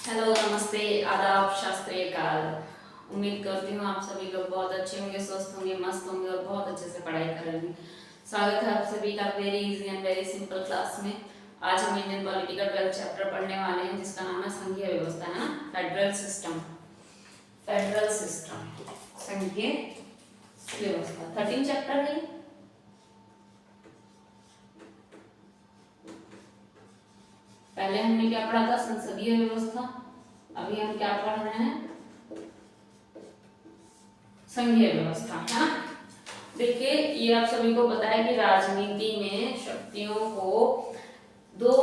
Hello, नमस्ते, आदाब, शास्त्रीय काल। उम्मीद करती हूँ आप सभी लोग बहुत अच्छे होंगे, स्वस्थ होंगे, मस्त होंगे और बहुत अच्छे से पढ़ाई करेंगे। स्वागत है आप सभी का very easy and very simple class में। आज हम इंडियन पॉलिटी का 12th चैप्टर पढ़ने वाले हैं जिसका नाम है संघीय व्यवस्था, है ना, फेडरल सिस्टम। फेडरल सिस्टम, संघीय व्यवस्था 13 चैप्टर है। पहले हमने क्या पढ़ा था? संसदीय व्यवस्था। अभी हम क्या पढ़ रहे हैं? संघीय व्यवस्था, है ना। देखिए, ये आप सभी को पता है कि राजनीति में शक्तियों को दो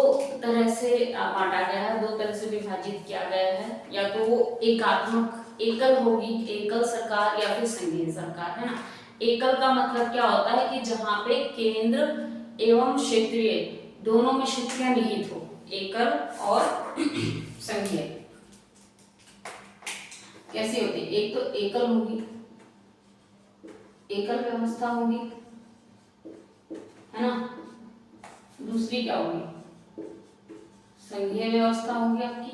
तरह से बांटा गया है, दो तरह से विभाजित किया गया है। या तो वो एकात्मक एकल होगी, एकल सरकार, या फिर संघीय सरकार, है ना। एकल का मतलब क्या होता है कि जहां पे केंद्र एवं क्षेत्रीय दोनों में शक्तियां निहित हो, एकल और संघीय। कैसी होती? एक तो एकल होगी, एकल व्यवस्था होगी, है ना। दूसरी क्या होगी? संघीय व्यवस्था होगी आपकी।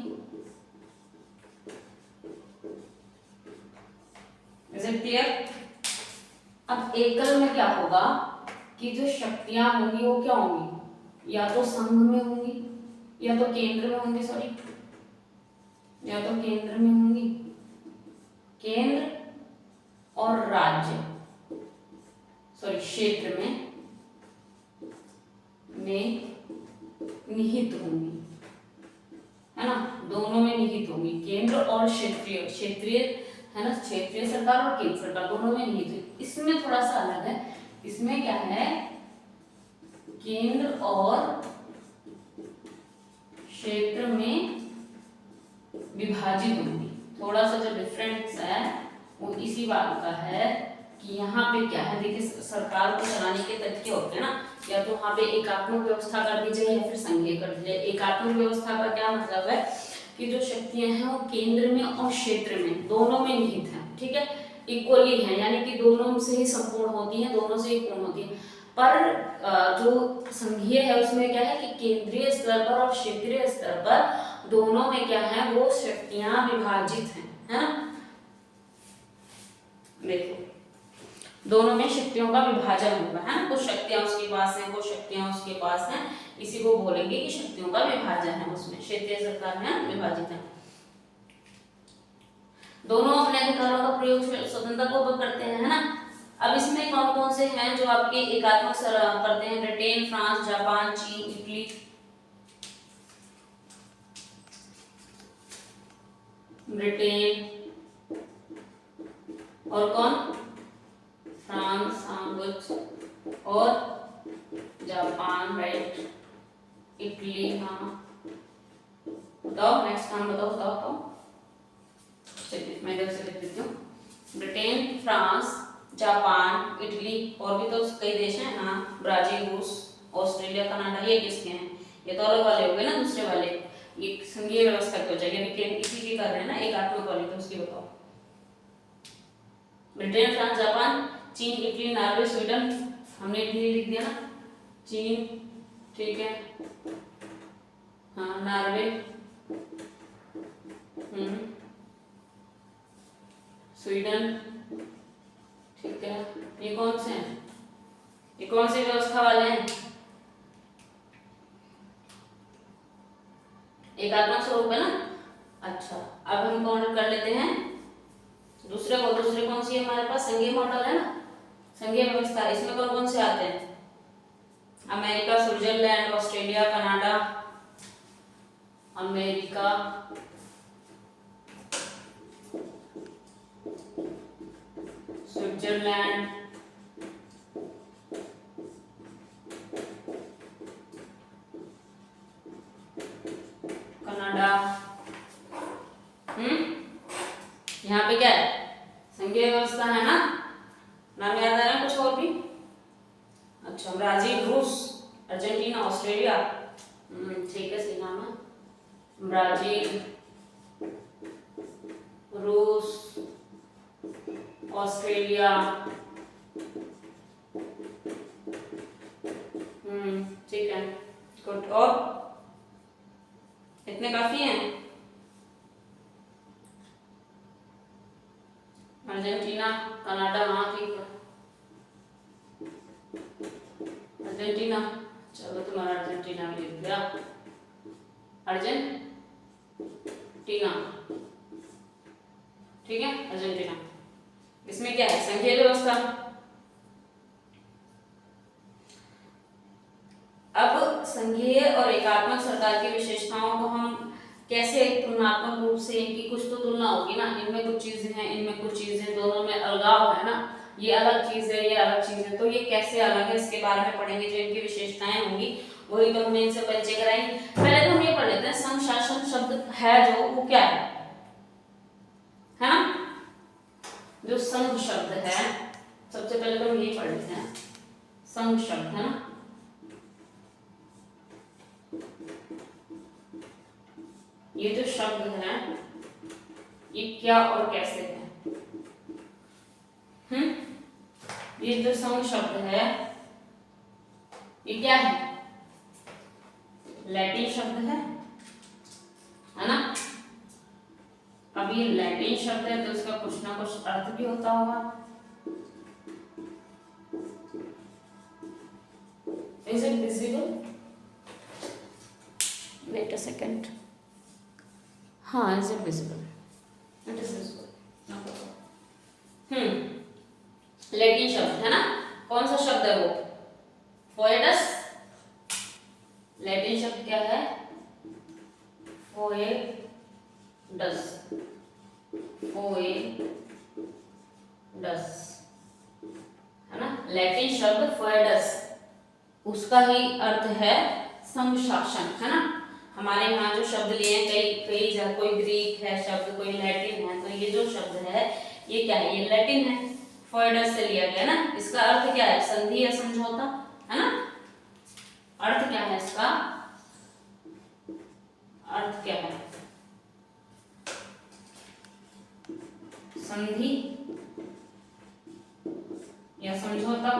Is it clear? अब एकल में क्या होगा कि जो शक्तियां होंगी वो क्या होंगी? या तो संघ में होंगी या तो केंद्र में होंगी, सॉरी, या तो केंद्र में होंगी, केंद्र और राज्य, सॉरी, क्षेत्र में निहित होंगी, है ना। दोनों में निहित होंगी, केंद्र और क्षेत्रीय, क्षेत्रीय, है ना, क्षेत्रीय सरकार और केंद्र सरकार दोनों में निहित है। इसमें थोड़ा सा अलग है। इसमें क्या है? केंद्र और क्षेत्र में विभाजित होंगी। थोड़ा सा जो डिफरेंस है वो इसी बात का है कि यहाँ पे क्या है, देखिए, सरकार को चलाने के तरीके होते हैं ना। या तो वहाँ पे एकात्मक व्यवस्था कर दी जाए या फिर संघीय कर दी जाए। एकात्मक व्यवस्था का क्या मतलब है कि जो शक्तियां हैं वो केंद्र में और क्षेत्र में दोनों में निहित हैं, ठीक है, इक्वली है, यानी कि दोनों से ही संपूर्ण होती हैं, दोनों से ही पूर्ण होती हैं। पर जो संघीय है उसमें क्या है कि केंद्रीय स्तर पर और क्षेत्रीय स्तर पर दोनों में क्या है, वो शक्तियां विभाजित हैं, है ना। देखो, दोनों में शक्तियों का विभाजन होगा, है ना। कुछ शक्तियां उसके पास हैं, कुछ शक्तियां उसके पास हैं। इसी को बोलेंगे कि शक्तियों का विभाजन है, उसमें क्षेत्रीय सरकार में विभाजित है। दोनों अपने अधिकारों का प्रयोग स्वतंत्रतापूर्वक करते हैं, है ना। अब इसमें कौन कौन से हैं जो आपके एकात्मक करते हैं? ब्रिटेन, फ्रांस, जापान, चीन, इटली। ब्रिटेन और कौन? फ्रांस, और जापान, राइट, इटली, हाँ। बताओ नेक्स्ट नाम बताओ, बताओ। चलिए मैं इधर से लिख देती हूँ। ब्रिटेन, फ्रांस, जापान, इटली, और भी तो कई देश हैं, हाँ, ब्राजील, रूस, ऑस्ट्रेलिया, कनाडा। ये किसके हैं? ये तो अलग वाले हो गए ना, दूसरे वाले। ये संघीय व्यवस्था की हो जाएगी, लेकिन इसी की कर रहे हैं ना, एकात्मक वाली, तो उसकी बताओ। ब्रिटेन, फ्रांस, जापान, चीन, इटली, नॉर्वे, स्वीडन। हमने इटली लिख दिया ना, चीन, ठीक है, हाँ, नॉर्वे, स्वीडन, ठीक है। ये कौन से हैं? ये कौन सी व्यवस्था वाले हैं? एकात्मक स्वरूप है ना। अच्छा, अब हम कौन कर लेते हैं दूसरे को। दूसरे कौन सी है हमारे पास? संघीय मॉडल है ना, संघीय व्यवस्था। इसमें कौन कौन से आते हैं? America, Switzerland, Australia, Canada, America, Switzerland, Canada. यहाँ पे क्या है? संघीय व्यवस्था है ना। नाम याद आ रहा है? कुछ और भी? अच्छा, ब्राजील, रूस, अर्जेंटीना, ऑस्ट्रेलिया, ठीक है, सही नाम है। ब्राजील, रूस, ऑस्ट्रेलिया, ठीक है, गुड। और इतने काफी हैं? अर्जेंटीना, कनाडा, हाँ ठीक है, अर्जेंटीना। चलो तुम्हारा अर्जेंटीना भी लिख दिया, अर्जेंटीना, ठीक है, अर्जेंटीना। इसमें क्या है, संघीय व्यवस्था। अब संघीय और एकात्मक सरकार की विशेषताओं को हम कैसे तुलनात्मक रूप से, इनकी कुछ तो तुलना होगी ना, इनमें कुछ चीजें हैं, इनमें कुछ चीजें, दोनों में अलगाव है ना, ये अलग चीज है, ये अलग चीज है, तो ये कैसे अलग है इसके बारे में पढ़ेंगे। जो इनकी विशेषताएं होंगी वही तो हमें इनसे परिचय कराएंगे। पहले तो हम ये पढ़ लेते हैं, संघ शासन शब्द है जो, वो क्या है ना, जो संघ शब्द है, सबसे पहले तो हम यही पढ़ लेते हैं, संघ शब्द है ना, ये जो शब्द है ये क्या और कैसे है। ये जो संघ शब्द है ये क्या है, लैटिन शब्द है ना। अब ये लैटिन शब्द है तो इसका कुछ ना कुछ अर्थ भी होता होगा। Is it visible? Wait a second. हाँ, is it visible? It is visible. No problem. Latin शब्द है ना, कौन सा शब्द है वो, फोएडस। लैटिन शब्द क्या है, फोएडस, फोएडस है ना, लैटिन शब्द फोएडस, उसका ही अर्थ है संघ शासन है ना। हमारे यहाँ जो शब्द लिए हैं, कई जगह कोई ग्रीक है शब्द, कोई लैटिन है, तो ये जो शब्द है ये क्या है, ये लैटिन है, फोएडस से लिया गया ना। इसका अर्थ क्या है, संधि या समझौता है ना। अर्थ क्या है इसका, अर्थ क्या है, संधि या समझौता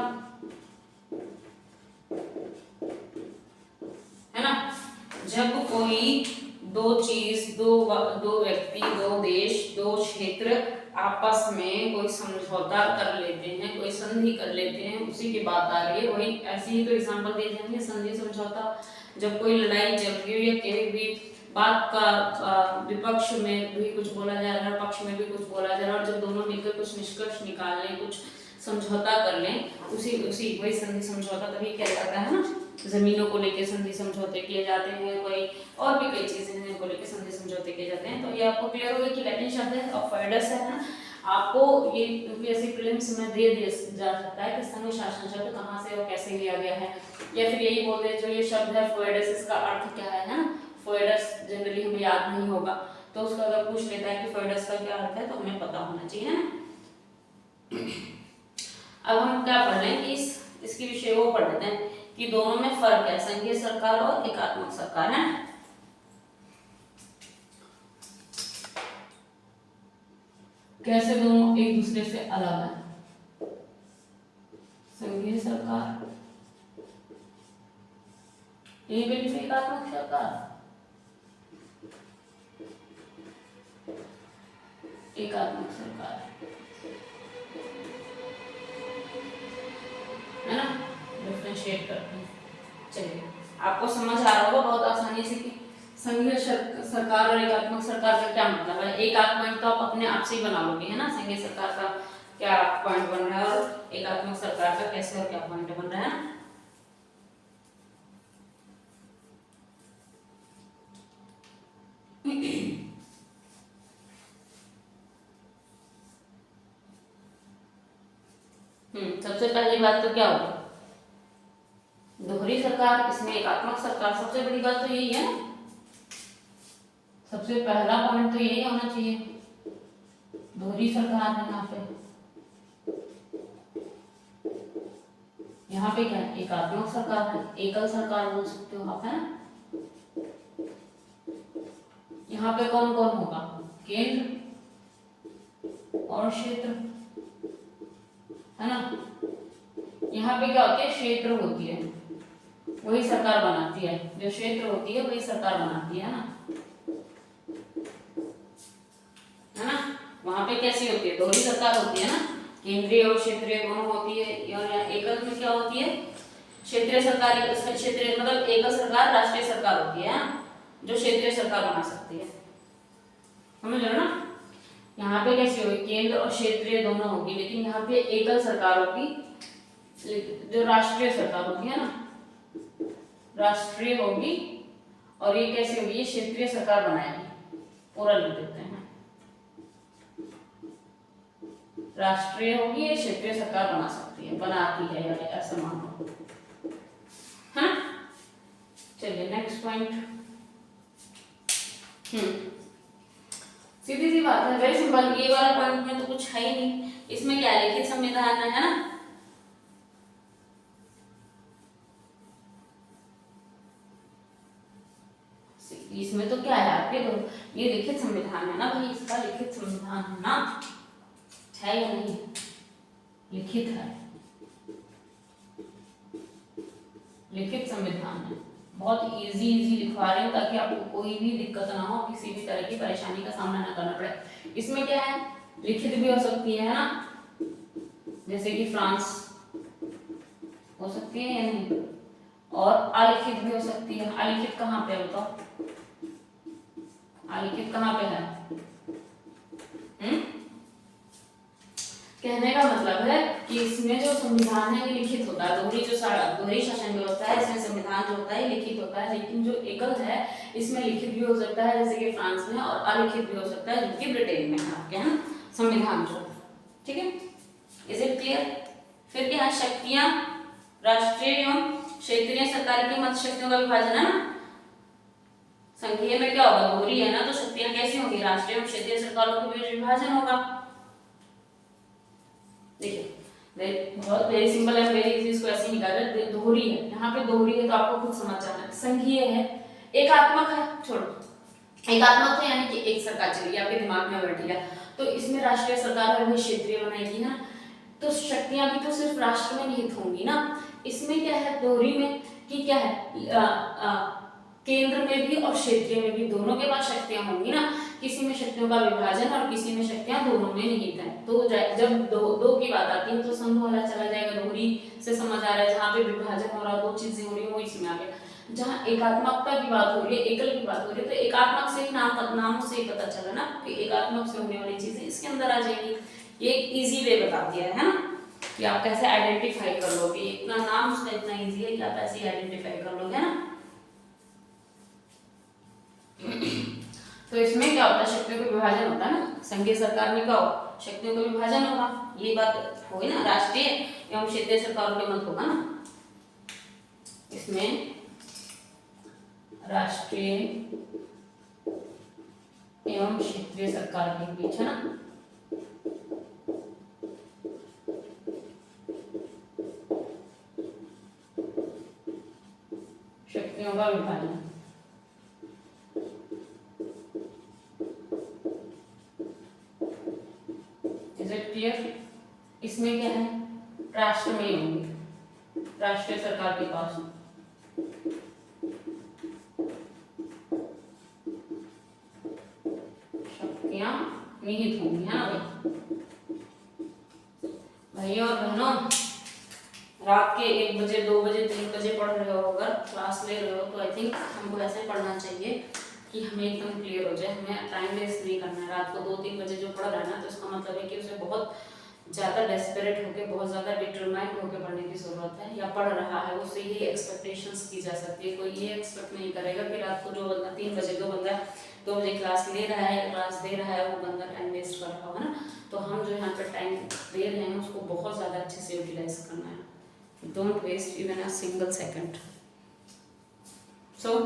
है ना। जब कोई दो चीज, दो व्यक्ति, दो देश, दो क्षेत्र आपस में कोई समझौता कर लेते हैं, कोई संधि कर लेते हैं, उसी की बात आ रही है। वही ऐसे ही तो एग्जांपल दे जाएंगे, संधि समझौता। जब कोई लड़ाई चल रही हो या कहीं भी बात का विपक्ष में भी कुछ बोला जा रहा है, पक्ष में भी कुछ बोला जा रहा है, और जब दोनों मिलकर कुछ निष्कर्ष निकाल लें, कुछ समझौता कर लें, उसी वही संधि समझौता तभी किया जाता है ना। जमीनों को लेकर संधि समझौते किए जाते हैं, कोई और भी कई चीजें हैं जिनको लेकर संधि समझौते किए जाते हैं। तो ये आपको क्लियर हो गया कि लैटिन शब्द है और फोएडस है ना। आपको ये यूपीएससी प्रीलिम्स में दे दिया जा सकता है कि संघ शासन शब्द कहाँ से और कैसे लिया गया है, या फिर यही बोलते हैं जो ये शब्द है फोएडस, इसका अर्थ क्या है ना। फोएडस जनरली हमें याद नहीं होगा, तो उसका अगर पूछ लेता है कि फोएडस का क्या अर्थ है तो हमें पता होना चाहिए ना। अब हम क्या पढ़ रहे हैं कि इसके विषय वो पढ़ लेते हैं कि दोनों में फर्क है, संघीय सरकार और एकात्मक सरकार है। कैसे दोनों एक दूसरे से अलग है। संघीय सरकार यही बिल्कुल एकात्मक सरकार, एकात्मक सरकार है ना, डिफरेंशिएट करते हैं। चलिए आपको समझ आ रहा होगा बहुत आसानी से कि संघीय सरकार और एकात्मक सरकार का क्या मतलब है। एकात्मक तो आप अपने आप से ही बना लोगे है ना, संघीय सरकार का क्या पॉइंट बन रहा है और एकात्मक सरकार का कैसे और क्या पॉइंट बन रहा है। सबसे पहली बात तो क्या होगा, दोहरी सरकार, इसमें एकात्मक सरकार। सबसे बड़ी बात तो यही है ना, सबसे पहला पॉइंट तो यही होना चाहिए, दोहरी सरकार है यहाँ पे। यहाँ पे क्या है, एकात्मक सरकार है, एकल सरकार बोल सकते हो आप है ना। यहाँ पे कौन कौन होगा, केंद्र और क्षेत्र है ना। यहाँ पे क्या होती है, क्षेत्र होती है, वही सरकार बनाती है, जो क्षेत्र होती है वही सरकार बनाती है ना, वहां पे कैसी होती है, दोहरी सरकार होती है ना, केंद्रीय और क्षेत्रीय दोनों होती है। और यहाँ एकल में क्या होती है, क्षेत्रीय सरकार, क्षेत्रीय मतलब एकल सरकार राष्ट्रीय सरकार होती है जो क्षेत्रीय सरकार बना सकती है, समझ लो ना। यहाँ पे कैसी होगी, केंद्र और क्षेत्रीय दोनों होगी, लेकिन यहाँ पे एकल सरकार होगी, जो राष्ट्रीय सरकार होगी है ना, राष्ट्रीय होगी। और ये कैसी होगी, ये क्षेत्रीय सरकार बनाएगी, पूरा लिख देते हैं, राष्ट्रीय होगी, ये क्षेत्रीय सरकार बना सकती है, बनाती है यार, ऐसा मान लो, हाँ। चलिए नेक्स्ट पॉइंट, सीधी सी बात है, वेरी सिंपल। ये वाला पॉइंट में तो कुछ है ही नहीं, इसमें क्या है, लिखित संविधान है ना, इसमें तो क्या है आपके, तो ये लिखित संविधान है ना भाई, इसका लिखित संविधान है ना, है या नहीं, लिखित है, लिखित संविधान है। बहुत इजी लिखवा रहे हो ताकि आपको कोई भी दिक्कत ना हो, किसी भी तरह की परेशानी का सामना ना करना पड़े। इसमें क्या है, लिखित भी हो सकती है ना, जैसे कि फ्रांस हो सकती है या नहीं, और अलिखित भी हो सकती है। अलिखित कहाँ पे है बताओ, अलिखित कहाँ पे है? कहने का मतलब है कि इसमें जो संविधान है ये लिखित होता है, दोहरी शासन व्यवस्था है, इसमें संविधान जो होता है लिखित होता है, लेकिन जो एकल है इसमें लिखित भी हो सकता है, जैसे कि फ्रांस में, और अलिखित भी हो सकता है, जो कि ब्रिटेन में है आपके, है ना, संविधान जो, ठीक है। Is it clear? फिर क्या है, शक्तियां, राष्ट्रीय एवं क्षेत्रीय सरकार की मत शक्तियों का विभाजन है ना, संख्या में क्या होगा, दोहरी है ना, तो शक्तियां कैसी होंगी, राष्ट्रीय एवं क्षेत्रीय सरकारों के बीच विभाजन होगा। देखिए बहुत वेरी सिंपल है, वेरी इजी, इसको ऐसे निकाले, दोहरी है, यहाँ पे दोहरी है तो आपको खुद समझ जाना है, संघीय है, एकात्मक है, छोड़ो, एकात्मक है यानी कि एक सरकार चलेगी, आपके दिमाग में बैठ गया, तो इसमें राष्ट्रीय सरकार है, क्षेत्रीय बनाएगी ना, तो शक्तियां भी तो सिर्फ राष्ट्र में निहित होंगी ना। इसमें क्या है, दोहरी में कि क्या है, केंद्र में भी और क्षेत्रीय में भी दोनों के पास शक्तियां होंगी ना, किसी में शक्तियों का विभाजन और किसी में शक्तियां दोनों में निहित है। तो जब दो की बात आती है तो संघ वाला चला जाएगा, दोहरी से समझ आ रहा है, जहाँ पे विभाजन हो रहा है, दो चीजें हो रही है, वो इसमें आ गया। जहाँ एकात्मकता की बात हो रही है, एकल की बात हो रही है, तो एकात्मक से ही नामों से ही पता चला ना कि एकात्मक से होने वाली चीजें इसके अंदर आ जाएगी। ये एक इजी वे बता दिया है ना, कि आप कैसे आइडेंटिफाई कर लोगे, इतना नाम उसका इतना इजी है कि आप ऐसे आइडेंटिफाई कर लोगे, है ना। तो इसमें क्या होता है, शक्तियों का विभाजन होता है ना, संघीय सरकार में क्या होगा, शक्तियों का विभाजन होगा, ये बात होगी ना, राष्ट्रीय एवं क्षेत्रीय सरकारों के मत होगा ना, इसमें राष्ट्रीय एवं क्षेत्रीय सरकार के बीच, है ना, शक्तियों का विभाजन। इसमें क्या है, राष्ट्र में ही होंगे, राष्ट्रीय सरकार के पास शक्तियां निहित होंगी, है ना भाई और बहनों। रात के 1 बजे 2 बजे 3 बजे पढ़ रहे हो, अगर क्लास ले रहे हो, तो आई थिंक हमको ऐसे पढ़ना चाहिए कि हमें एकदम क्लियर हो जाए, हमें टाइम वेस्ट नहीं करना है। रात को 2-3 बजे जो पढ़ रहा है ना, तो इसका मतलब है कि उसे बहुत ज़्यादा डेस्परेट होकर, बहुत ज़्यादा डिटरमाइंड होकर पढ़ने की ज़रूरत है, या पढ़ रहा है, उससे ये एक्सपेक्टेशंस की जा सकती है। कोई ये एक्सपेक्ट नहीं करेगा कि रात को जो बंदा 3 बजे 2 बजे क्लास ले रहा है या क्लास दे रहा है, वो बंदा टाइम वेस्ट कर रहा है ना। तो हम जो यहाँ पर टाइम दे रहे हैं उसको बहुत ज़्यादा अच्छे से यूटिलाइज करना है, don't waste even a single second. So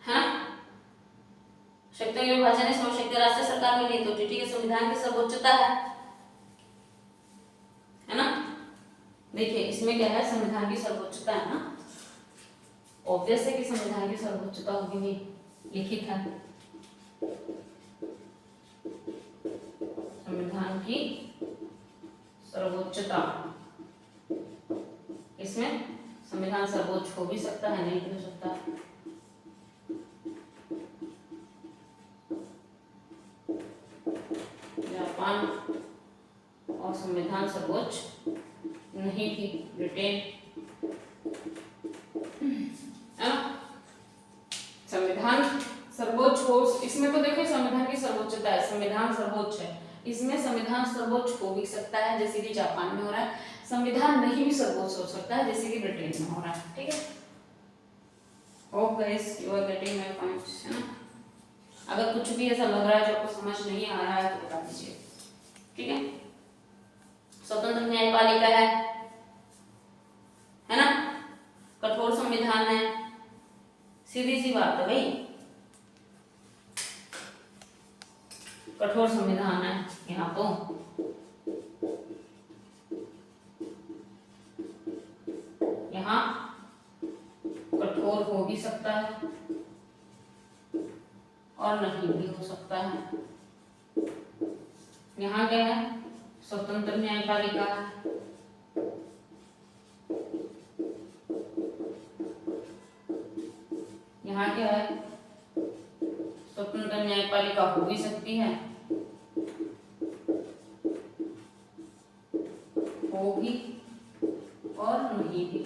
है ना, शक्तियों के विभाजन है, शक्ति राष्ट्रीय सरकार में नहीं तो ठीक है, संविधान की सर्वोच्चता है ना। देखिए इसमें क्या है, संविधान की सर्वोच्चता है ना, ऑब्वियस है कि संविधान की सर्वोच्चता होगी, नहीं लिखित है, संविधान की सर्वोच्चता, इसमें संविधान सर्वोच्च हो भी सकता है, नहीं भी हो सकता है। संविधान सर्वोच्च नहीं थी, ब्रिटेन है ना। संविधान सर्वोच्च हो, इसमें तो देखिए संविधान की सर्वोच्चता है, संविधान सर्वोच्च है, इसमें संविधान सर्वोच्च हो भी सकता है जैसे कि जापान में हो रहा है, संविधान नहीं भी सर्वोच्च हो सकता है जैसे कि ब्रिटेन में हो रहा है। ठीक है, hope guys you are getting my points, है ना। अगर कुछ भी ऐसा लग रहा है जो आपको समझ नहीं आ रहा है तो बता दीजिए। ठीक है, स्वतंत्र न्यायपालिका है ना, कठोर संविधान है, सीधी सी बात है भाई, कठोर संविधान है यहाँ तो। यहाँ कठोर हो भी सकता है और नहीं भी हो सकता है। यहाँ क्या है, स्वतंत्र न्यायपालिका है, यहाँ क्या है, स्वतंत्र न्यायपालिका हो भी सकती है, हो भी और नहीं भी,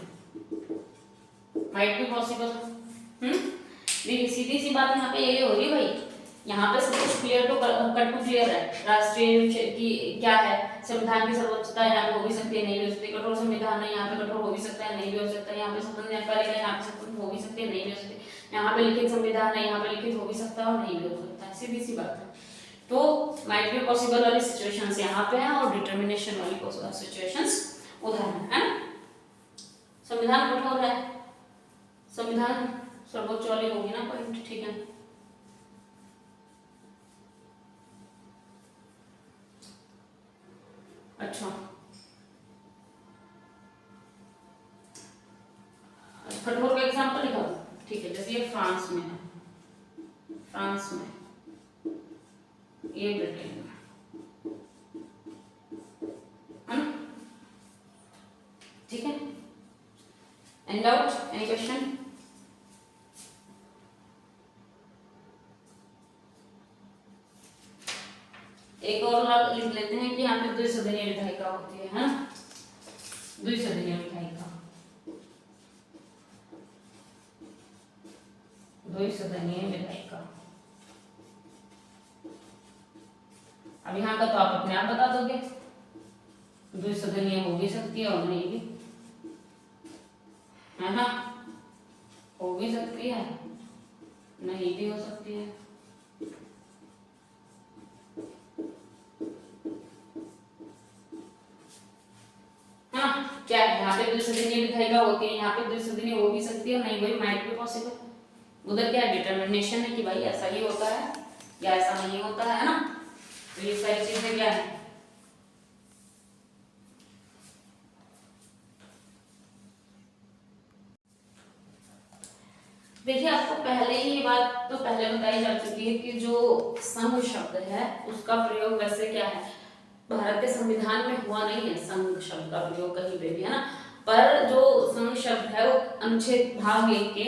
माइट भी पॉसिबल। देखिए सीधी सी बात यहाँ पे ये हो रही है भाई, यहाँ पे सब कुछ क्लियर तो कट टू क्लियर है। राष्ट्रीय की क्या है, संविधान की सर्वोच्चता यहाँ पे हो भी सकती है, नहीं भी हो सकती, कठोर संविधान है, यहाँ पे कठोर हो भी सकता है, नहीं भी हो सकता है, यहाँ पे स्वतंत्र न्यायपालिका है, यहाँ पे स्वतंत्र हो भी सकती है, नहीं भी हो सकती, यहाँ पे लिखित संविधान है, यहाँ पे लिखित हो भी सकता है और नहीं भी हो सकता है, सीधी सी बात है। तो माइट बी पॉसिबल वाली सिचुएशंस यहाँ पे है और डिटर्मिनेशन वाली सिचुएशंस उधर है ना। संविधान कठोर है, संविधान सर्वोच्च वाली होगी ना पॉइंट। ठीक है, अच्छा कठोर का एग्जांपल लिखा। ठीक है, जैसे ये फ्रांस में है, फ्रांस में, ये ब्रिटेन में है ना। ठीक है, एनी डाउट, एनी क्वेश्चन? एक और लिख लेते हैं कि यहाँ पे द्विसदनीय विधायिका होती है ना, द्विसदनीय विधायिका, द्विसदनीय विधायिका। अब यहाँ का तो आप अपने आप बता दोगे, द्विसदनीय हो भी सकती है और नहीं भी, है ना, हो भी सकती है, नहीं भी हो सकती है। क्या है, यहाँ पे द्विसदनीय विधायिका होती है, यहाँ पे द्विसदनीय हो भी सकती है, नहीं भाई माइट भी पॉसिबल। उधर क्या डिटरमिनेशन है कि भाई ऐसा ही होता है या ऐसा नहीं होता है ना। तो ये सारी चीजें क्या है, देखिए आपको पहले ही ये बात तो पहले बताई जा चुकी है कि जो संघ शब्द है उसका प्रयोग वैसे क्या है, भारत के संविधान में हुआ नहीं है संघ शब्द का प्रयोग कहीं पे भी, है ना। पर जो संघ शब्द है वो अनुच्छेद भाग 1 के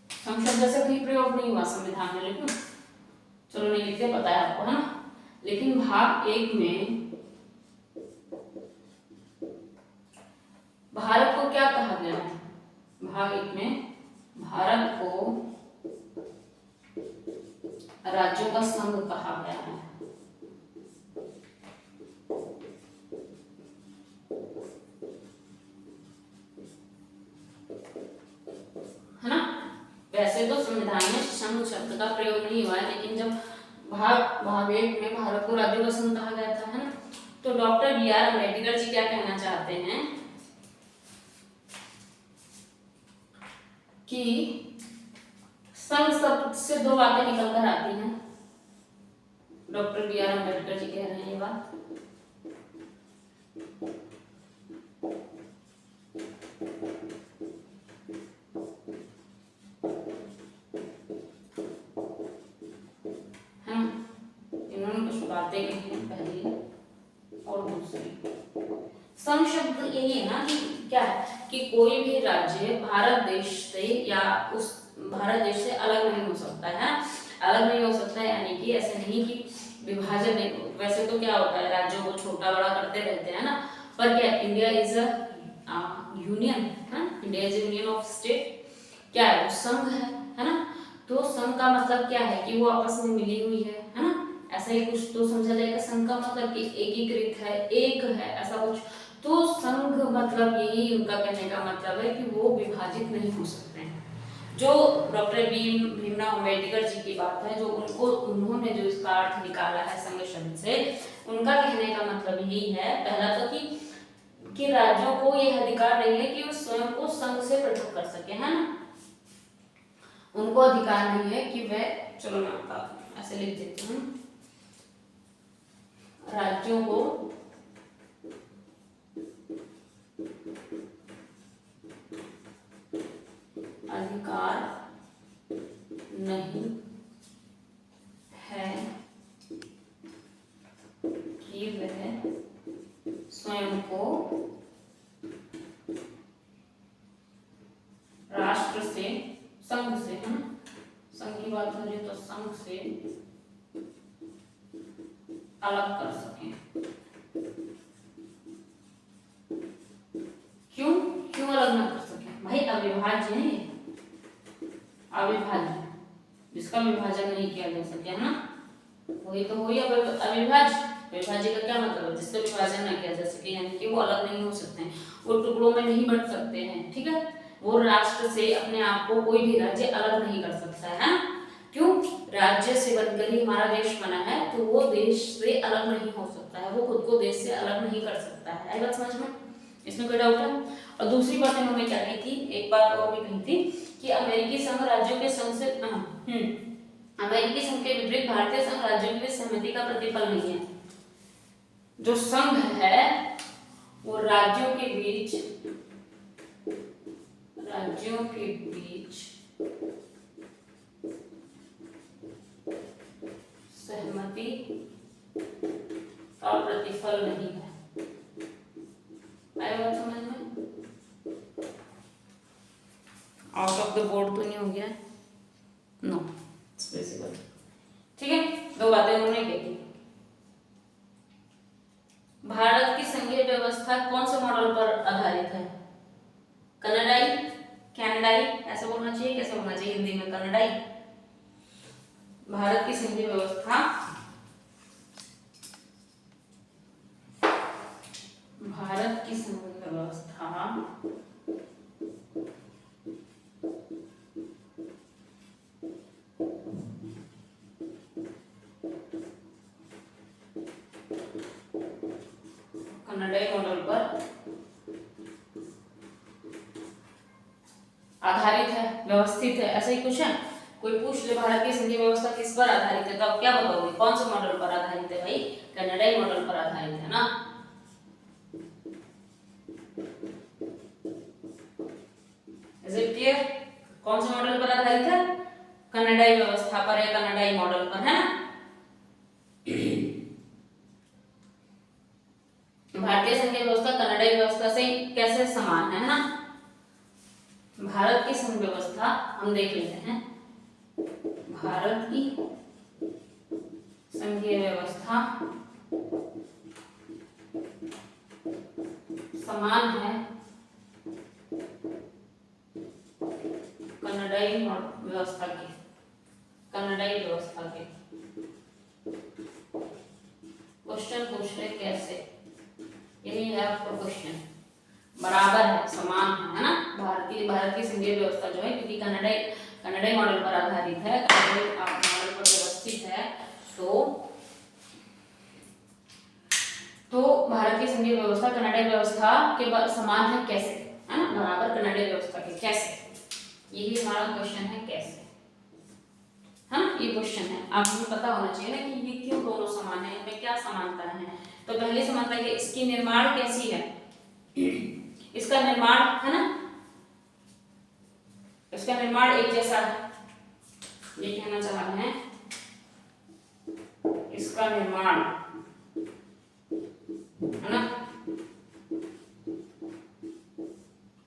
संघ शब्द से कहीं प्रयोग नहीं हुआ संविधान में, लेकिन चलो नहीं लिखते, पता है आपको, है ना। लेकिन भाग 1 में भारत को क्या कहा गया है, भाग 1 में भारत को राज्यों का संघ कहा गया है। है ना, वैसे तो संविधान में संघ शब्द का प्रयोग नहीं हुआ है, लेकिन जब भाग 1 में भारत को राज्यों का संघ कहा गया था, है ना। तो doctor B are Ambedkar ji क्या कहना चाहते हैं कि संघ शब्द से दो बातें निकल कर आती हैं। Doctor B are Ambedkar ji कह रहे हैं ये बात, हम इन्होंने कुछ बातें कही हैं पहली और दूसरी। संघ शब्द यही है ना कि क्या है कि कोई भी राज्य भारत देश से या उस भारत देश से अलग नहीं हो सकता है, अलग नहीं हो सकता है, यानी कि ऐसे नहीं कि विभाजन नहीं। वैसे तो क्या होता है, राज्यों को छोटा बड़ा करते रहते हैं ना, पर क्या India is a union, India is union of state, क्या है वो संघ है ना। तो संघ का मतलब क्या है कि वो आपस में मिली हुई है ना, ऐसा ही कुछ तो समझा जाएगा। संघ का मतलब कि एकीकृत है, एक है, ऐसा कुछ। तो संघ मतलब यही उनका कहने का मतलब है कि वो विभाजित नहीं हो सकते हैं। जो डॉक्टर भीमराव अम्बेडकर जी की बात है, जो उन्होंने जो इसका अर्थ निकाला है संघ शब्द से, उनका कहने का मतलब यही है, पहला तो कि राज्यों को यह अधिकार नहीं है कि वो स्वयं को संघ से पृथक कर सके, है ना। उनको अधिकार नहीं है कि वह, चलो मैं आपका ऐसे लिख देती हूँ, राज्यों को अधिकार नहीं है कि वह स्वयं को राष्ट्र से, संघ से, है ना, संघ की बात करें तो संघ से अलग कर सकें। क्यों क्यों अलग ना कर सकें भाई? अविभाज्य है ये, अविभाज्य, जिसका विभाजन नहीं किया जा सके, है ना, वही तो हुई अविभाज्य। विभाज्य का क्या मतलब है? जिसका विभाजन ना किया जा सके, यानी कि वो अलग नहीं हो सकते हैं, वो टुकड़ों में नहीं बंट सकते हैं, ठीक है। वो राष्ट्र से अपने आप को कोई भी राज्य अलग नहीं कर सकता है ना। क्यों? राज्य से बनकर ही हमारा देश बना है, तो वो देश से अलग नहीं हो सकता है, वो खुद को देश से अलग नहीं कर सकता है। आई बात समझ में? इसमें कोई डाउट है? और दूसरी बात इन्होंने क्या कही थी, एक बात और भी कही थी कि अमेरिकी संघ राज्यों के संघ से अमेरिकी संघ के विपरीत भारतीय संघ राज्यों के बीच सहमति का प्रतिफल नहीं है। जो संघ है वो राज्यों के बीच सहमति का प्रतिफल नहीं है। आया बात समझ में? आउट ऑफ द बोर्ड तो नहीं हो गया? नो, स्पेसिफिक, ठीक है। दो बातें उन्होंने कही। भारत की संघीय व्यवस्था कौन से मॉडल पर आधारित है? कनाडाई, कैनेडाई, ऐसा बोलना चाहिए, कैसे बोलना चाहिए हिंदी में? कनाडाई। भारत की संघीय व्यवस्था कनाडाई मॉडल पर आधारित है, व्यवस्थित है, ऐसा ही कुछ है। कोई पूछ ले भारत की संघीय व्यवस्था किस पर आधारित है, तो आप क्या बताओगे? कौन से मॉडल पर आधारित है भाई? कनाडाई मॉडल पर आधारित है ना। Is it clear? कौन से मॉडल पर आधारित है? कनाडाई व्यवस्था पर या कनाडाई मॉडल पर, है ना। भारतीय संघीय व्यवस्था कनाडाई व्यवस्था से कैसे समान है ना। भारत की संघ व्यवस्था हम देख लेते हैं। भारत की संघीय व्यवस्था समान है कनाडाई व्यवस्था के, कनाडाई व्यवस्था के। क्वेश्चन पूछ रहे कैसे, यही है आपका क्वेश्चन। बराबर है, समान है ना। भारत की संघीय व्यवस्था जो है, क्योंकि कनाडाई मॉडल पर आधारित है, कनाडाई मॉडल पर व्यवस्थित है, तो भारत की संघीय व्यवस्था कनाडाई व्यवस्था के समान है कैसे, है ना, बराबर कनाडाई व्यवस्था के कैसे, यही हमारा क्वेश्चन है कैसे, है ना, ये क्वेश्चन है। आप हमें पता होना चाहिए ना कि ये क्यों दोनों समान है, इनमें क्या समानता है। तो पहली समानता है इसकी निर्माण कैसी है, इसका निर्माण, है ना, इसका निर्माण एक जैसा है, ये कहना चाह रहे हैं। इसका निर्माण, है ना,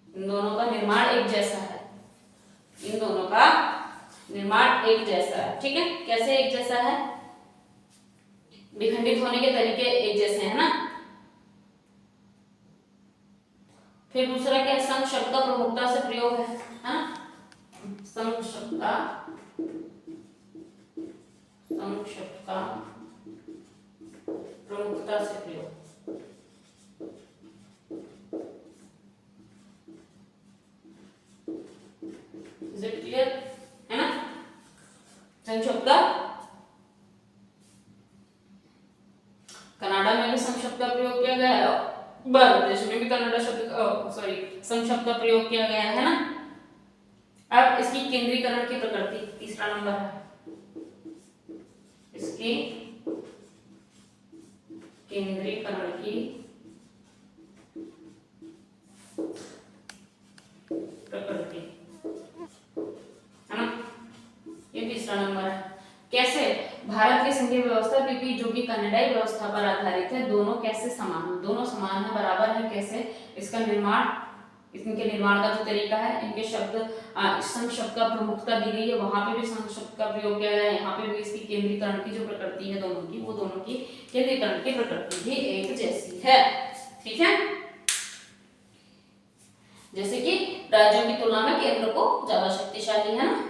इन दोनों का निर्माण एक जैसा है, इन दोनों का निर्माण एक जैसा है, ठीक है। कैसे एक जैसा है? विखंडित होने के तरीके एक जैसे हैं ना। फिर दूसरा क्या है, संघ शब्द का प्रमुखता से प्रयोग है ना। संघ शब्द का प्रमुखता से प्रयोग। इज इट क्लियर, है ना। संघ शब्द का कनाडा में भी संघ शब्द का प्रयोग किया गया है, भारत देश में भी कनाडा शब्द संघ शब्द का प्रयोग किया गया है ना। अब इसकी केंद्रीकरण की प्रकृति तीसरा नंबर है, इसकी केंद्रीकरण की प्रकृति, है ना, ये तीसरा नंबर है। कैसे भारत की संघीय व्यवस्था क्योंकि जो कि कनाडाई व्यवस्था पर आधारित है, दोनों कैसे समान, दोनों समान है, बराबर है। कैसे इसका निर्माण, इनके निर्माण का जो तरीका है, इनके शब्द संघ शब्द का प्रमुखता दी गई है, वहां पे भी संघ शब्द का प्रयोग किया गया है, यहाँ पे भी इसकी केंद्रीकरण की जो प्रकृति है दोनों की, वो दोनों की केंद्रीकरण की प्रकृति भी एक जैसी है। ठीक है, जैसे कि राज्यों की तुलना में केंद्र को ज्यादा शक्तिशाली है ना।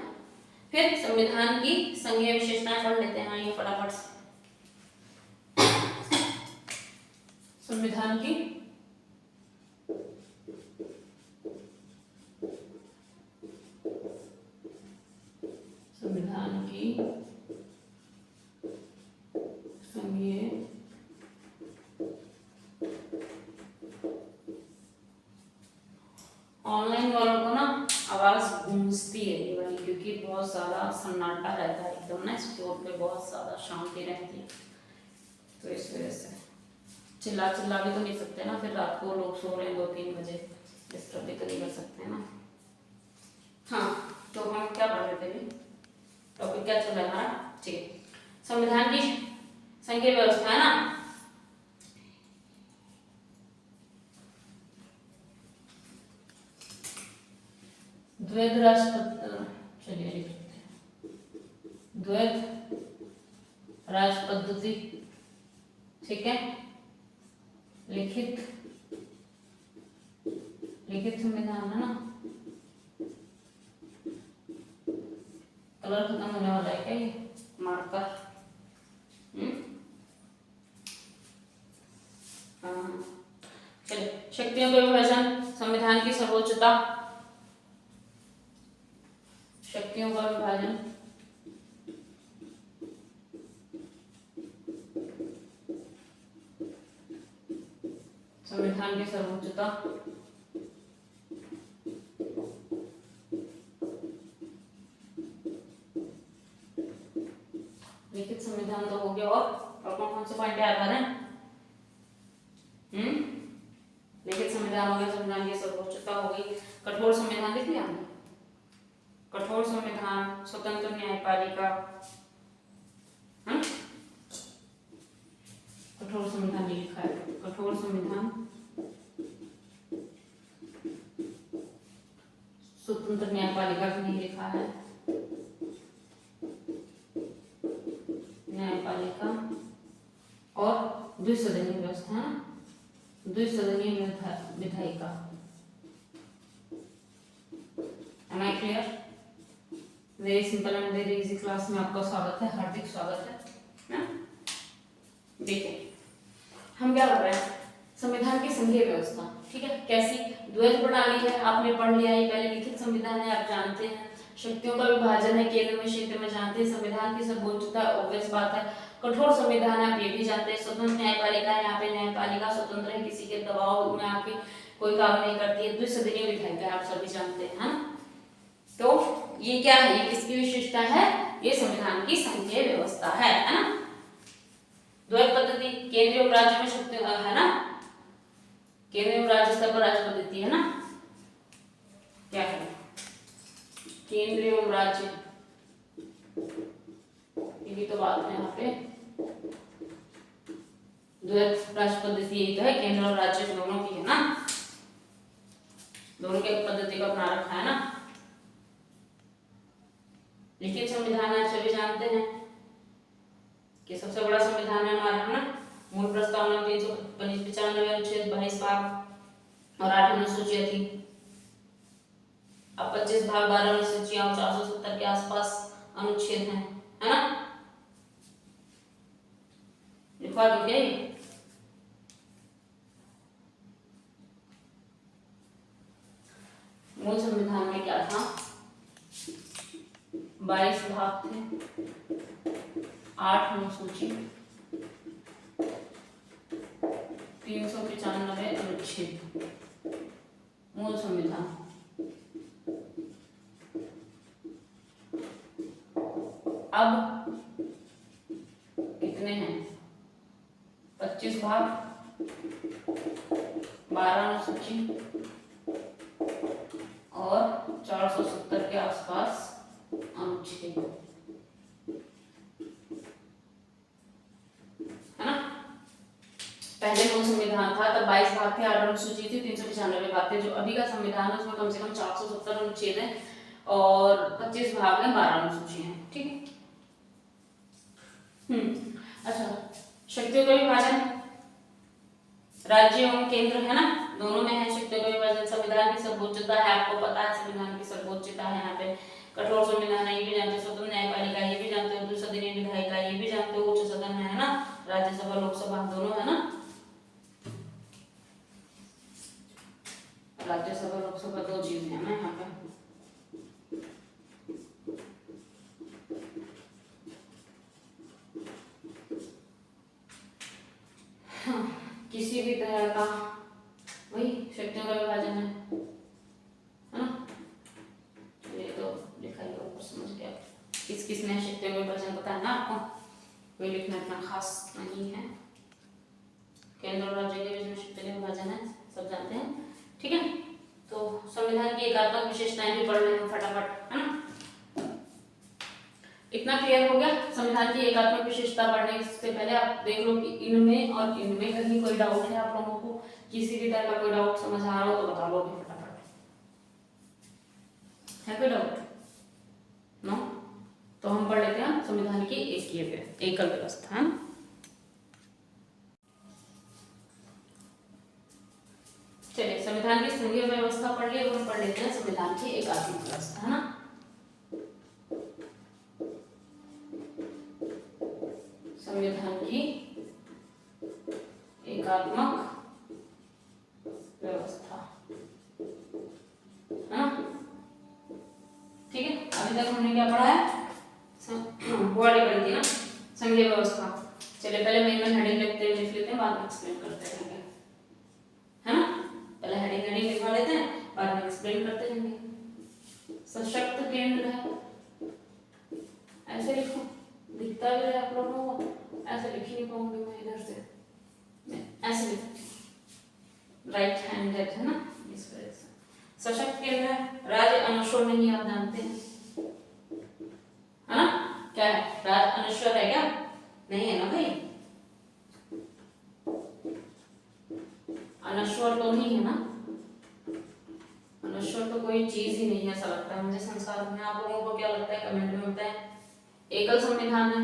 फिर संविधान की संघीय विशेषताएं पढ़ लेते हैं ये फटाफट से। संविधान की संघीय ऑनलाइन वालों को ना आवाज गूंजती है ये वाली, क्योंकि बहुत ज्यादा सन्नाटा रहता है एकदम ना, इस फ्लोर पे बहुत ज्यादा शांति रहती है, तो इस वजह से चिल्ला भी तो नहीं सकते ना, फिर रात को लोग सो रहे हैं 2-3 बजे, डिस्टर्ब भी तो नहीं कर सकते ना। हाँ, तो हम क्या पढ़ रहे थे, टॉपिक क्या चल रहा है हमारा। ठीक है, संविधान की संघीय व्यवस्था है ना। द्वैध राष्ट्र, चलिए लिख लेते हैं, द्वैध राज पद्धति, ठीक है, लिखित संविधान है ना। कलर खत्म होने वाला है क्या ये मार्कर? हाँ, चलिए, शक्तियों का विभाजन, संविधान की सर्वोच्चता, शक्तियों का विभाजन, संविधान की सर्वोच्चता, लिखित संविधान तो हो गया, और कौन से पॉइंट याद आ रहे हैं? लिखित संविधान हो गया, संविधान की सर्वोच्चता हो गई, कठोर संविधान लिख लिया हमने, कठोर संविधान, स्वतंत्र न्यायपालिका, कठोर संविधान नहीं लिखा है, कठोर संविधान, स्वतंत्र न्यायपालिका भी नहीं लिखा है, न्यायपालिका, और द्विसदनीय व्यवस्था है ना, द्विसदनीय विधायिका। Am I clear? Very simple and very easy class में आपका स्वागत है, हार्दिक स्वागत है ना। देखिए हम क्या कर रहे हैं, संविधान की संघीय व्यवस्था, ठीक है, कैसी द्वैध प्रणाली है, आपने पढ़ लिया है पहले, लिखित संविधान है आप जानते हैं, शक्तियों का विभाजन है, केंद्र में क्षेत्र में जानते हैं, संविधान की सर्वोच्चता ऑब्वियस बात है, कठोर संविधान है आप ये भी जानते हैं, स्वतंत्र न्यायपालिका है, यहाँ पे न्यायपालिका स्वतंत्र है, किसी के दबाव में आके कोई काम नहीं करती है, द्विसदनीय विधायिका आप सभी जानते हैं। तो ये क्या है, ये किसकी विशेषता है, ये संविधान की संघीय व्यवस्था है ना। द्वैध पद्धति, केंद्रीय और राज्य में शक्ति है ना, केंद्रीय और राज्य स्तर पर राज्य पद्धति है ना, क्या है केंद्रीय और राज्य, ये भी तो बात है यहाँ पे, द्वैध राज्य पद्धति यही तो है, केंद्र और राज्य दोनों की है ना, दोनों के पद्धति को अपना रखा है ना। लिखित संविधान आप सभी जानते हैं, कि सबसे बड़ा संविधान है हमारा, है ना। मूल प्रस्तावना 395 अनुच्छेद 22 भाग और 8 अनुसूचियां थी। अब 25 भाग 12 अनुसूचियां और 470 के आसपास अनुच्छेद हैं, है ना। लिखवा दो क्या ये? मूल संविधान में क्या था? 22 भाग थे, 8 अनुसूची, 395 अनुच्छेद, मूल संविधान। अब कितने हैं? 25 भाग, 12 अनुसूची और 470 के आसपास अनुच्छेद, है ना। पहले मूल संविधान था तब 22 भाग थे, 8 अनुसूची थी, 395 भाग थे। जो अभी का संविधान है उसमें कम से कम 470 अनुच्छेद है और 25 भाग है, 12 अनुसूची है, ठीक है। अच्छा, शक्तियों का विभाजन राज्य एवं केंद्र, है ना, दोनों में है शक्तियों का विभाजन। संविधान की सर्वोच्चता है, आपको पता है संविधान की सर्वोच्चता है। यहाँ पे कठोर संविधान है, ये भी जानते हो। स्वतंत्र न्यायपालिका, ये भी जानते हो। द्विसदनीय विधायिका, ये भी जानते हो। उच्च सदन है ना, राज्यसभा लोकसभा दोनों, है ना। राज्यसभा लोकसभा दो चीजें हैं ना यहाँ पे। किसी भी तरह का वही शक्तियों का विभाजन है ना। ये तो लिखा ही ऊपर, समझ गया। किस किसने शक्तियों का विभाजन पता है ना आपको, कोई लिखना इतना खास नहीं है। केंद्र और राज्य के बीच में शक्ति का विभाजन है, सब जानते हैं, ठीक है। तो संविधान की एकात्मक विशेषताएं भी पढ़ लेंगे फटाफट, है ना। इतना क्लियर हो गया। संविधान की एकात्मक विशेषता पढ़ने से पहले आप देख लो कि इनमें और इनमें कहीं कोई डाउट है आप लोगों को, किसी भी तरह का कोई डाउट समझ आ रहा हो तो बता दो फटाफट। है कोई डाउट? नो? तो हम पढ़ लेते हैं संविधान की एकल व्यवस्था। चलिए, संविधान की संघीय व्यवस्था पढ़ लिया, हम पढ़ लेते हैं संविधान की एकात्मक व्यवस्था, है ना। संविधान की एकात्मक व्यवस्था, है ना, ठीक है। अभी तक हमने क्या पढ़ा है? बॉडी पढ़ी थी ना, संघीय व्यवस्था। चलिए पहले मेन हेडिंग लिख लेते हैं, बाद में एक्सप्लेन करते रहेंगे, है ना। पहले हेडिंग लिखवा लेते हैं, बाद में एक्सप्लेन करते रहेंगे। सशक्त केंद्र है, ऐसे लिखो, दिखता भी है आप लोगों को। ऐसे लिख ही नहीं पाऊंगी मैं इधर से, ऐसे लिख, राइट हैंडेड है ना, इस वजह से। सशक्त केंद्र है, राज्य अनश्वर नहीं, आप जानते हैं, है ना। क्या है, राज्य अनश्वर है क्या? नहीं है ना भाई, अनश्वर तो नहीं है ना। अनश्वर तो कोई चीज ही नहीं है, ऐसा लगता है मुझे संसार में। आप लोगों को क्या लगता है कमेंट में बताएं। एकल संविधान है,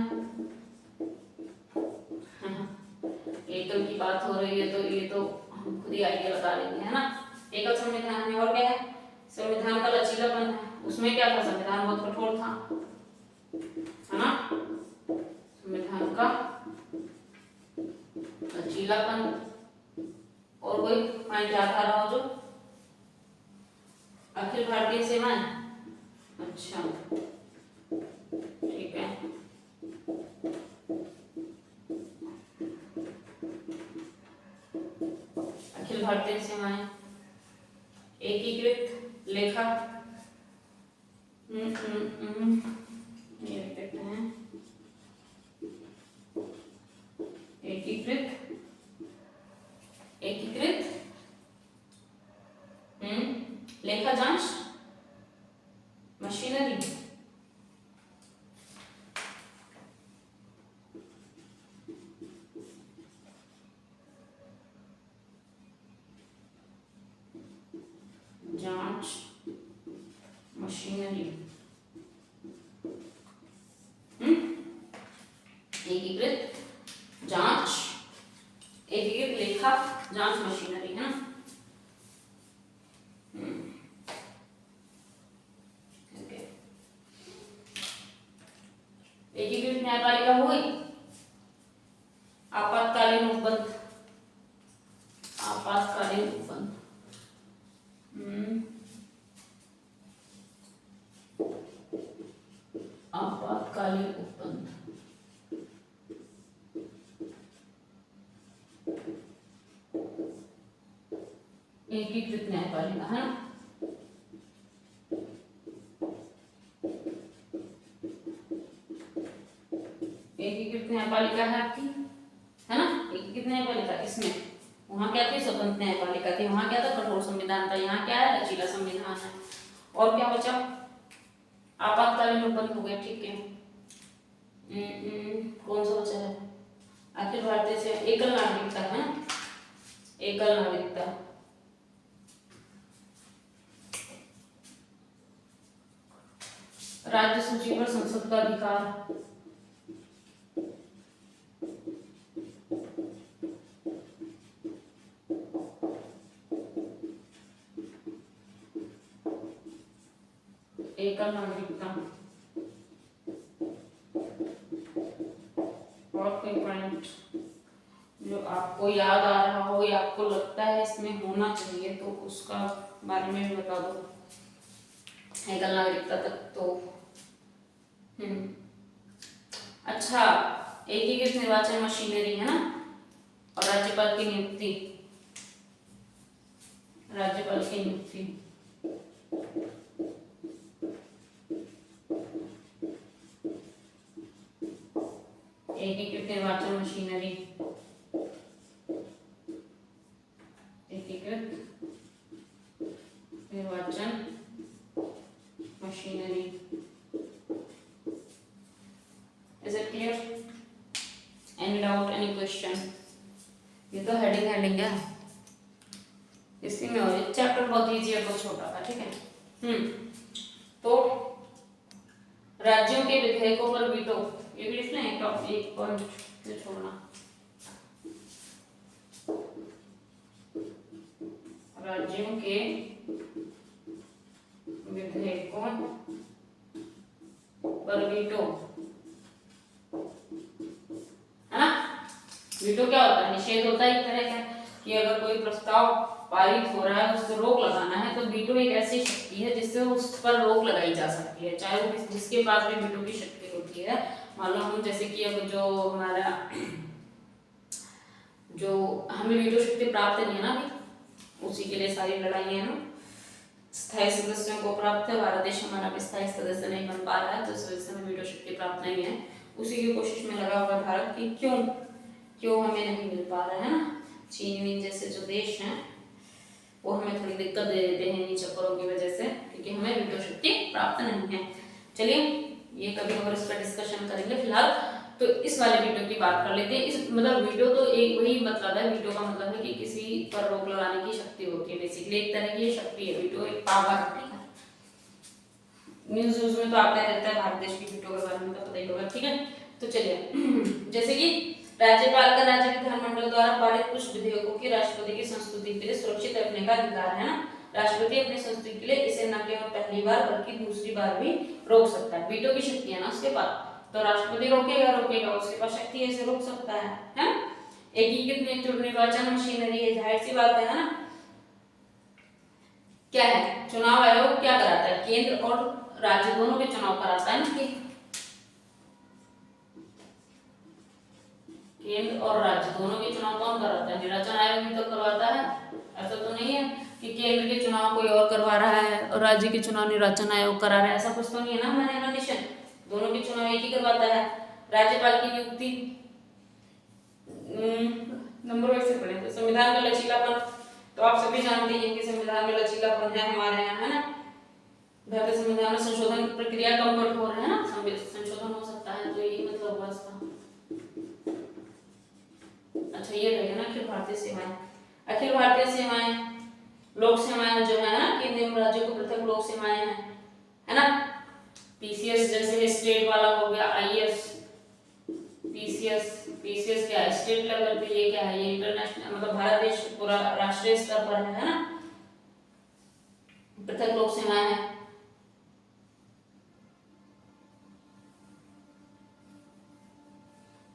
एकल की बात हो रही है तो ये तो हम खुद ही आइडिया लगा लेंगे, है ना। एकल संविधान है, और क्या है? संविधान का लचीलापन है। उसमें क्या था? संविधान बहुत कठोर था, है ना। संविधान का लचीलापन, और कोई पॉइंट याद आ रहा हो जो? अखिल भारतीय सेवाएं, अच्छा ठीक है। अखिल भारतीय सेवाएं, एकीकृत लेखा, ये लिख देते हैं, एकीकृत लेखा जांच मशीनरी, जांच मशीनरी, एकीकृत जांच, एकीकृत लेखा जांच मशीनरी, है ना। एकीकृत न्यायपालिका हो गई। आपातकालीन उपबंध, आपातकालीन उपबंध, आपातकालीन उपबंध, एकीकृत न्यायपालिका, है ना। एकीकृत न्यायपालिका है आपकी, है ना। एकीकृत न्यायपालिका इसमें वहां क्या थी, स्वतंत्र न्यायपालिका थी, वहां क्या था, कठोर संविधान था, यहाँ क्या है, लचीला संविधान है। और क्या बचा, आपातकालीन उपबंध हो गया, ठीक है। कौन सा बचा है, अखिल भारतीय से एकल नागरिकता, है ना, एकल नागरिकता। राज्य सूची पर संसद का अधिकार, एकल नागरिकता। और कोई पॉइंट जो आपको याद आ रहा हो या आपको लगता है इसमें होना चाहिए तो उसका बारे में भी बता दो। एकल नागरिकता तक तो अच्छा, एकीकृत निर्वाचन मशीनरी, है ना। और राज्यपाल की नियुक्ति, राज्यपाल की नियुक्ति, एकीकृत निर्वाचन मशीनरी, एकीकृत निर्वाचन machinery. Is it clear? Any doubt, any question? ये तो हेडिंग है, इसी में हो। चैप्टर बहुत इजी है, बहुत छोटा था, ठीक है। तो राज्यों के विधेयकों पर वीटो, ये भी लिख लें, एक पॉइंट से छोड़ना। राज्यों के विधेयकों पर वीटो, है ना। वीटो क्या होता है, निषेध होता है एक तरह का, कि अगर कोई प्रस्ताव पारित हो रहा है उस पर रोक लगाना है, तो वीटो एक ऐसी शक्ति है जिससे उस पर रोक लगाई जा सकती है, चाहे वो जिसके पास भी वीटो की शक्ति होती है। मान लो हम जैसे कि अब जो हमारा जो हमें वीटो शक्ति प्राप्त नहीं है ना अभी, उसी के लिए सारी लड़ाई है ना। स्थायी सदस्यों को प्राप्त है, भारत देश हमारा भी स्थायी सदस्य नहीं बन पा रहा है, तो इस वजह से हमें वीटो शक्ति प्राप्त नहीं है। उसी की कोशिश में लगा हुआ भारत की क्यों हमें नहीं मिल पा रहा है ना। चीन जैसे जो देश हैं वो हमें थोड़ी दिक्कत दे देते हैं इन चक्करों की वजह से, क्योंकि हमें वीटो शक्ति प्राप्त नहीं है। चलिए ये कभी और इस पर डिस्कशन करेंगे। फिलहाल तो इस वाले वीटो की बात कर लेते हैं। इस मतलब वीटो तो एक वही मतलब है, वीटो का मतलब है कि किसी पर रोक लगाने की शक्ति होती है, बेसिकली एक तरह की शक्ति है वीटो, एक पावर है। न्यूज में तो आपने रहता है भारत देश की वीटो के बारे में तो पता ही होगा, ठीक है। तो चलिए जैसे कि राज्यपाल का राज्य विधानमंडल द्वारा पारित कुछ विधेयकों की राष्ट्रपति की संस्तुति के लिए सुरक्षित रखने का अधिकार है ना। राष्ट्रपति अपनी संस्तुति के लिए इसे न केवल पहली बार बल्कि दूसरी बार भी रोक सकता है। वीटो की शक्ति है ना उसके पास, तो राष्ट्रपति रोकेगा उसके पास शक्ति है, इसे रोक सकता है। एकीकृत निर्वाचन मशीनरी है, जाहिर सी बात है ना। क्या है, चुनाव आयोग क्या कराता है, केंद्र और राज्य दोनों के चुनाव कराता है ना, कि केंद्र और राज्य दोनों के चुनाव कौन कराता है, निर्वाचन आयोग भी तो करवाता है। ऐसा तो नहीं है कि केंद्र के चुनाव कोई और करवा रहा है और राज्य के चुनाव निर्वाचन आयोग करा रहा है, ऐसा कुछ तो नहीं है ना हमारे कंडीशन। दोनों के चुनाव एक ही करवाता है। राज्यपाल की नियुक्ति नंबर वाइज से पढ़े तो संविधान का लचीलापन, तो आप सभी जानते हैं कि संविधान में लचीलापन है हमारे यहाँ, है ना। भारतीय संविधान में संशोधन प्रक्रिया कम कठोर है ना, संशोधन हो सकता है, तो यही मतलब हुआ इसका। अच्छा ये रहेगा ना अखिल भारतीय सेवाएं, अखिल भारतीय सेवाएं लोक सेवाएं जो है ना, केंद्र एवं राज्यों को पृथक लोक सेवाएं हैं, है ना। पीसीएस जैसे स्टेट वाला हो गया, आईएएस, पीसीएस पीसीएस, पीसीएस क्या है, स्टेट लेवल पे, ये क्या है, ये इंटरनेशनल मतलब भारत देश पूरा राष्ट्रीय स्तर पर है ना, पृथक लोक सेवाएं है।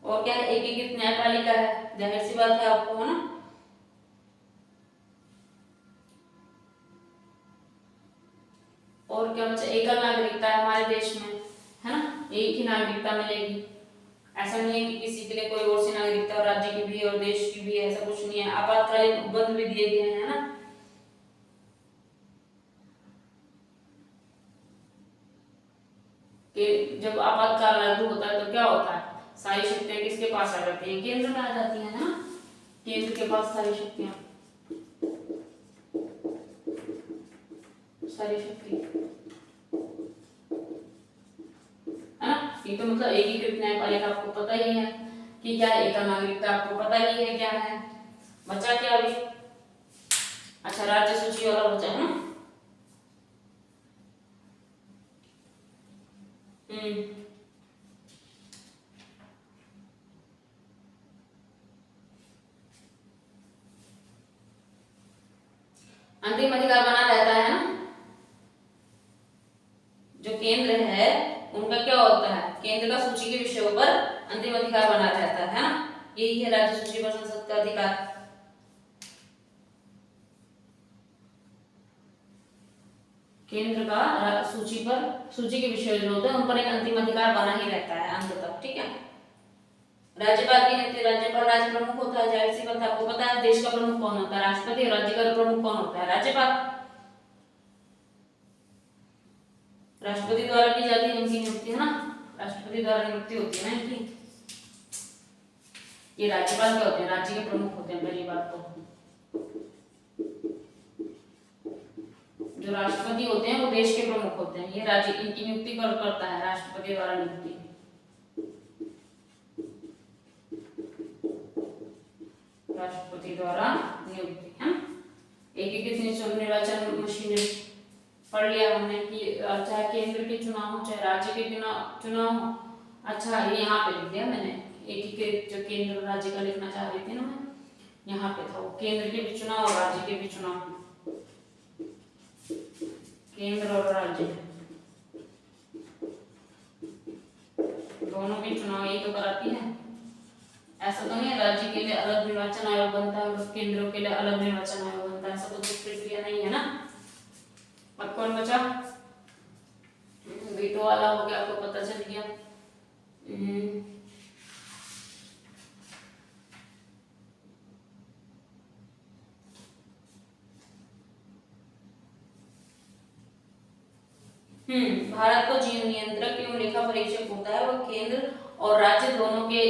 और क्या है, एकीकृत न्यायपालिका है, जाहिर सी बात है आपको, है ना। और क्या बचा, एकल नागरिकता है हमारे देश में, है ना, एक ही नागरिकता मिलेगी। ऐसा नहीं है कि किसी के लिए कोई और सी नागरिकता, और राज्य की भी और देश की भी, ऐसा कुछ नहीं है। आपातकालीन उपबंध भी दिए गए हैं, है ना। कि जब आपातकाल लागू होता है तो क्या होता है, सारी शक्तियां किसके पास आ जाती हैं, केंद्र में आ जाती है ना, केंद्र के पास सारी शक्तियां, सारी शक्ति, है ना। ये तो मतलब एकीकृत न्यायपालिका आपको पता ही है कि क्या है, एकल नागरिकता आपको पता ही है क्या है। बचा क्या अभी, अच्छा राज्य सूची वाला बचा है ना। अंतिम अधिकार बना रहता है ना, जो केंद्र है उनका क्या होता है, केंद्र का सूची के विषयों पर अंतिम अधिकार बना रहता है ना। यही है राज्य सूची पर संसद का अधिकार। केंद्र का सूची पर, सूची के विषय जो होते हैं उन पर एक अंतिम अधिकार बना ही रहता है अंत तक, ठीक है। राज्यपाल की नियुक्ति, राज्यपाल राज्य प्रमुख होता है, जाहिर सी बात है, आपको पता है देश का प्रमुख कौन होता है, राष्ट्रपति, और राज्य का प्रमुख कौन होता है, राज्यपाल। राष्ट्रपति द्वारा की जाती है इनकी नियुक्ति, है ना, राष्ट्रपति द्वारा नियुक्ति होती है ना इनकी। ये राज्यपाल क्या होते हैं, राज्य के प्रमुख होते हैं। पहली बात तो जो राष्ट्रपति होते हैं वो देश के प्रमुख होते हैं, ये राज्य इनकी नियुक्ति करता है, राष्ट्रपति द्वारा नियुक्ति। राष्ट्रपति द्वारा नियुक्ति, है। एकीकृत निर्वाचन मशीनरी पढ़ लिया हमने कि चाहे केंद्र के चुनाव हो चाहे राज्य के चुनाव हो। अच्छा ये यहाँ पे लिख दिया मैंने, एकीकृत जो केंद्र राज्य का लिखना चाह रही थी ना मैं, यहाँ पे था वो, केंद्र के भी चुनाव और राज्य के भी चुनाव, केंद्र और राज्य दोनों के चुनाव यही तो कराती है। ऐसा तो नहीं है राज्य के लिए अलग निर्वाचन आयोग बनता है और केंद्रों के लिए अलग निर्वाचन आयोग बनता है, ऐसा तो कुछ प्रक्रिया नहीं है ना। अब कौन बचा, वीटो वाला हो गया, आपको पता चल गया। भारत को जो नियंत्रक एवं लेखा परीक्षक होता है वो केंद्र और राज्य दोनों के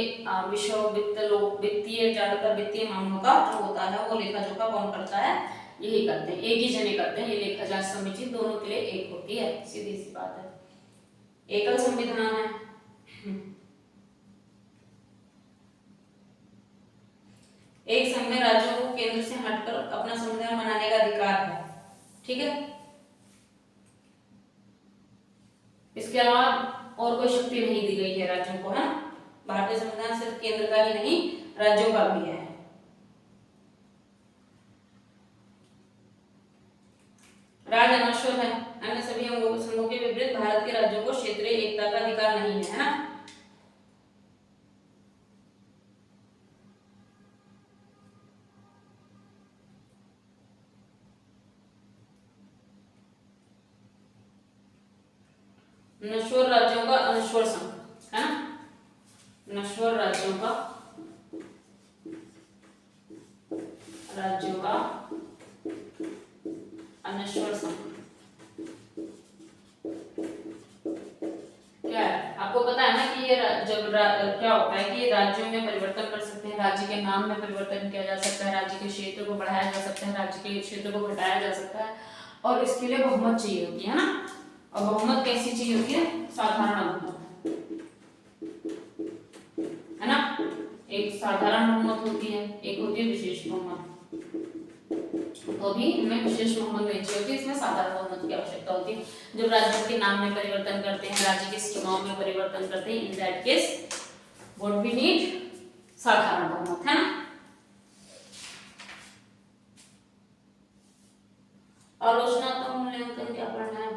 वित्तीय ज्यादातर वित्तीय मामलों का जो होता है वो लेखा जोखा कौन करता है, यही करते हैं, एक ही जने करते हैं। ये लेखा जांच समिति दोनों के लिए एक होती है, सीधी सी बात है। एकल संविधान है, एक संघ में राज्यों को केंद्र से हटकर अपना संविधान बनाने का अधिकार है, ठीक है। इसके अलावा और कोई शक्ति नहीं दी गई है राज्यों को, है। भारतीय संविधान सिर्फ केंद्र का ही नहीं राज्यों का भी है। राज्य अनश्वर है, अन्य सभी संघों के विपरीत भारत के राज्यों को क्षेत्रीय एकता का अधिकार नहीं है, ना। नश्वर राज्यों का अनश्वर संघ, है ना, नश्वर राज्यों का अनश्वर संघ क्या है, आपको पता है ना कि ये जब क्या होता है कि ये राज्यों में परिवर्तन कर सकते हैं, राज्य के नाम में परिवर्तन किया जा सकता है, राज्य के क्षेत्र को बढ़ाया जा सकता है, राज्य के क्षेत्र को घटाया जा सकता है, और इसके लिए बहुमत चाहिए होती है ना। और बहुमत कैसी चाहिए होती है, साधारण बहुमत, है ना। एक साधारण बहुमत होती है, एक होती है विशेष बहुमत। तो भी हमें विशेष बहुमत नहीं चाहिए होती, इसमें साधारण बहुमत की आवश्यकता होती है। जब राज्यों के नाम में परिवर्तन करते हैं, राज्य की सीमाओं में परिवर्तन करते हैं, in that case what we need साधारण बहुमत, है ना। आलोचनात्मक मूल्यांकन क्या पढ़ना है?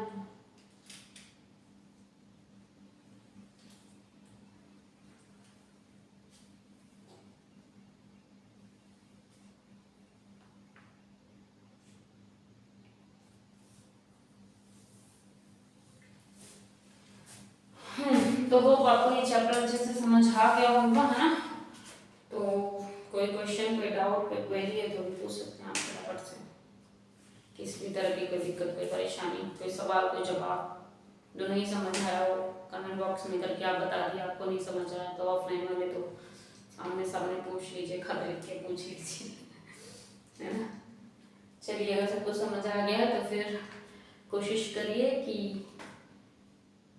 तो होप आपको ये चैप्टर अच्छे से समझ आ गया होगा, है ना। तो कोई क्वेश्चन, कोई डाउट, कोई क्वेरी है तो भी पूछ सकते हैं आप फटाफट से। किसी भी तरह की कोई दिक्कत, कोई परेशानी, कोई सवाल, कोई जवाब जो नहीं समझ आया हो कमेंट बॉक्स में करके आप बता दिए। आपको नहीं समझ आया तो ऑफलाइन वाले तो सामने सामने पूछ लीजिए, खत लिख के पूछ लीजिए, है ना। चलिए, अगर सब कुछ समझ आ गया है तो फिर कोशिश करिए कि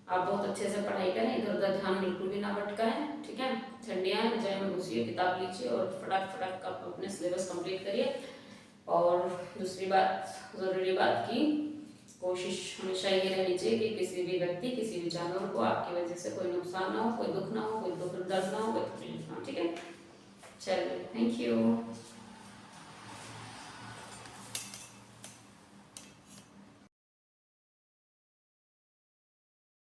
आप बहुत अच्छे से पढ़ाई करें, इधर उधर ध्यान बिल्कुल भी ना भटकाएं, ठीक है। ठंडियाँ हैं, रजाई में घुसिए, किताब लीजिए और फटाक फटाक आप अपने सिलेबस कंप्लीट करिए। और दूसरी बात, ज़रूरी बात की कोशिश हमेशा ये रहनी चाहिए कि किसी भी व्यक्ति, किसी भी जानवर को आपकी वजह से कोई नुकसान ना हो, कोई दुख ना हो, कोई दुख दर्द ना हो, कोई तकलीफ ना हो, ठीक है। चलिए, थैंक यू।